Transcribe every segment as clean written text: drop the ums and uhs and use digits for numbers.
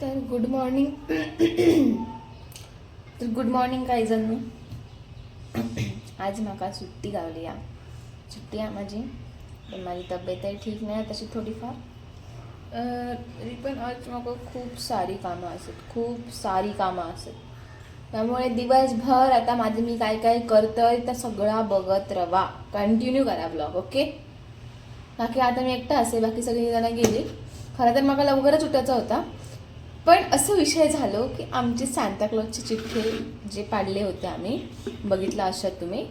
तर good morning काय जण आज म्हाका सुट्टी गावली या सुट्टी आहे माझी पण माझी तब्येत आहे ठीक नाही तशी थोडीफार तरी पण आज म्हाका खूप सारी कामं असत त्यामुळे दिवसभर आता माझं मी काय काय करतोय त्या सगळा बघत रवा कंटिन्यू करा ब्लॉग ओके बाकी आता मी एकटा असे बाकी सगळी जण गेली खरं तर मला लवकरच उठायचा होता पण असं विषय झालो की आमचे सांताक्लॉजचे चिठ्ठे जे पाडले होते आम्ही बघितलं अशात तुम्ही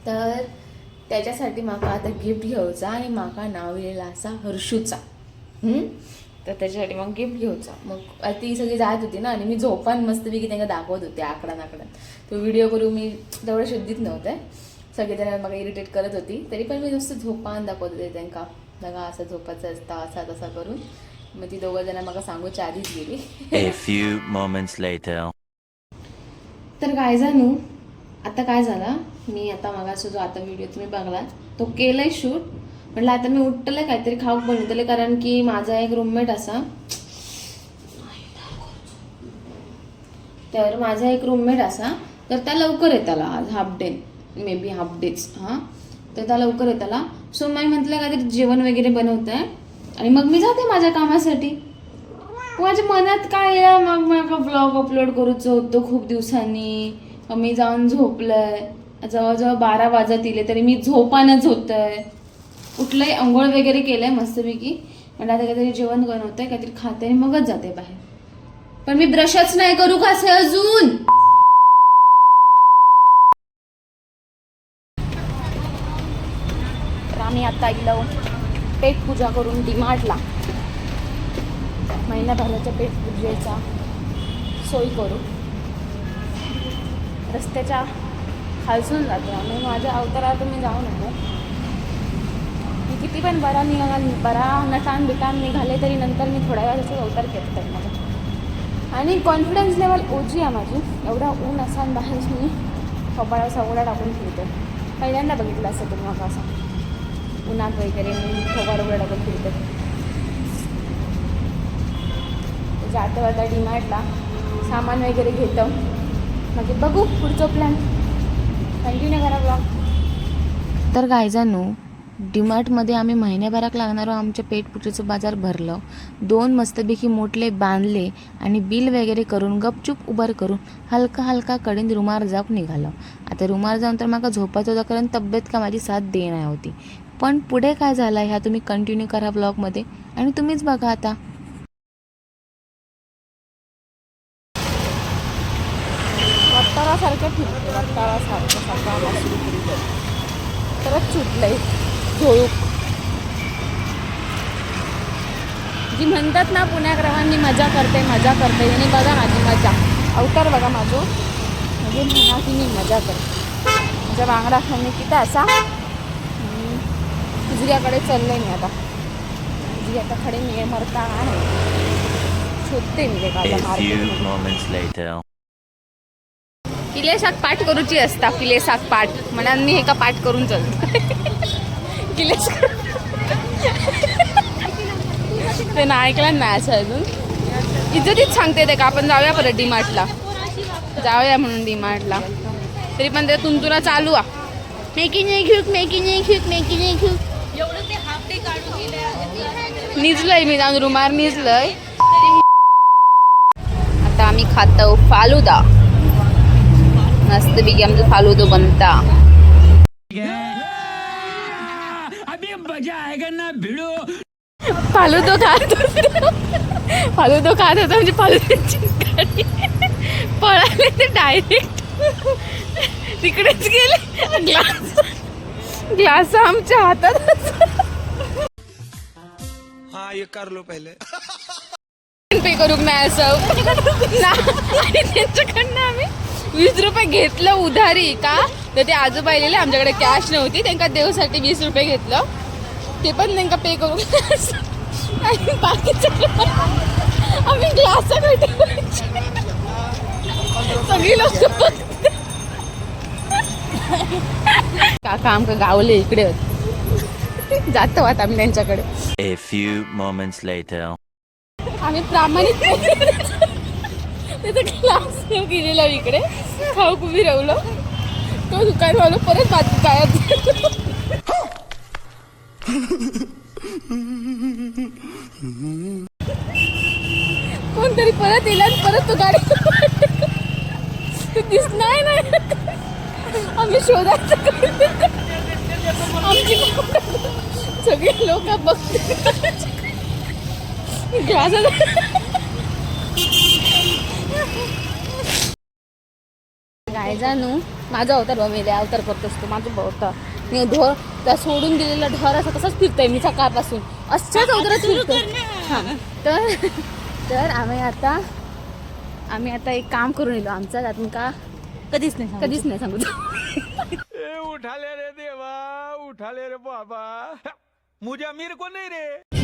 तर त्याच्यासाठी माका आता गिफ्ट घ्यायचा आणि माका नाव लिहिलेला असा हर्षूचा तर त्याच्यासाठी मग गिफ्ट घ्यायचा मग ती सगळी जात होती ना आणि मी झोपान मस्तपैकी त्यांना दाखवत होते आकडात तो व्हिडिओ करू मी तेवढं शुद्धीत नव्हते सगळेजण मला इरिटेट करत होती तरी पण मी नुसतं झोपान दाखवत होते त्यांना बघा असं झोपायचं असतं असा तसा करून मग ती दोघं जण मला सांगूच्या आधीच गेली A few moments later. तर काय जाणू आता काय झाला मी आता मगाचा जो आता व्हिडिओ तुम्ही बघला तो केलाय शूट म्हटलं आता मी उठले काहीतरी खाऊक बनवतले कारण की माझा एक रूममेट असा तर माझा एक रूममेट असा तर त्या लवकर येताला आज half day may be half डेच हां तर त्या लवकर येताला सो मी म्हटलं काहीतरी जेवण वगैरे बनवत आहे आणि मग मी जाते माझ्या कामासाठी माझ्या मनात काय आहे मग मला व्लॉग अपलोड करूचं होतं खूप दिवसांनी मी जाऊन झोपलंय जवळजवळ 12 वाजत इले तरी मी झोपानच होतंय उठलंय अंघोळ वगैरे केलंय मस्तपैकी म्हणजे आता काहीतरी जेवण बनवतंय काहीतरी खाते आणि मगच जाते बाहेर पण मी ब्रशच नाही करू कसे अजून तर आम्ही आता गेलो पेट पूजा करून डीमार्टला महिन्याभराच्या पेट पूजेचा सोय करू रस्त्याच्या खालसून जातो आम्ही माझ्या अवतारात मी जाऊ नको मी किती पण बरा नटान बिटान निघाले तरी नंतर मी थोड्या वेळाचा अवतार घेतो माझा आणि कॉन्फिडन्स लेवल ओजी आहे माझी एवढा ऊन असा बाहेर मी कपाळा सवडा टाकून फिरतो पहिल्यांदा बघितलं असं तुम्ही मला असं उन्हात वगैरे मी थोबाड उघडा टाकून फिरतो जाता आता डीमार्टला सामान वगैरे घेतो मग बघू पुढचं प्लॅन कंटिन्यू करा ब्लॉग तर गायजानू डीमार्टमध्ये आम्ही महिन्याभराक लागणारं आमच्या पेटपूजेचं बाजार भरलं 2 मस्तपैकी मोठले बांधले आणि बिल वगैरे करून गपचूप उभार करून हलका कडेन रुमार जाऊन निघालो आता रुमार जाऊन तर मला झोपायचं होतं कारण तब्येत का माझी साथ देणार होती पण पुढे काय झालं ह्या तुम्ही कंटिन्यू करा ब्लॉगमध्ये आणि तुम्हीच बघा आता वट्टारासारखं फिरते तरच सुटलंय झोळूक जी म्हणतात ना पुण्याग्रहांनी मजा करते आणि बघा माझी मजा अवतार बघा माझं म्हणजे म्हणा की मी मजा करते माझ्या वांगडाखांनी किती असा उजऱ्याकडे चाललंय मी आता उजऱ्याकडे मी मरता आहे शोधते मी ते किल्ले शाक पाठ करूची असता किल्ले शाक पाठ म्हणून मी हे का पाठ करून चालतो किल्ले ते ना ऐकलं नाही असं अजून इज्जतीच सांगते ते का आपण जाऊया परत डीमार्टला जाऊया म्हणून डीमार्टला तरी पण ते तुंतुना चालू आ मेकी नाही घेऊ निजलंय मी जाऊन रुमार निजलंय आता आम्ही खातो फालुदा मस्तपैकी आमचं फालुदो बनता फालुदो खात होता म्हणजे फालुद्याची गाडी पळाले ते डायरेक्ट तिकडेच गेले ग्लास आमच्या हातात हाँ ये कर लो पहले पे करूक नाही असं आणि त्यांच्याकडनं आम्ही 20 रुपये घेतलं उधारी का तर ते आजोबा आलेले आमच्याकडे कॅश नव्हती त्यांना देवासाठी 20 रुपये घेतलं ते पण त्यांना पे करून आणि बाकीचं आम्ही ग्लास सगळी लोक काका आमका गावले इकडे होते जातो आता आम्ही त्यांच्याकडे A few moments later. आम्ही प्रामाणिक त्याचा क्लास गेलेला इकडे खाऊ कुबी रवलं तो दुकानवाला परत बाजू काय कोणतरी परत येईल आणि परत तो गाडी दिस नाही आम्ही शोधायचं आमची सगळे लोक बघते काय जाणू माझा अवतार मेले अवतार करतोस तो माझं अवतार मी ढोर त्या सोडून दिलेला ढोर असं तसंच फिरतोय मी सकाळपासून अशाच अवतारात फिरतोय हां तर आम्ही आता एक काम करून येलो आमचा त्यातून का कधीच नाही सांगू उठा ले रे देवा उठा ले रे बाबा मुझे अमीर को नहीं रे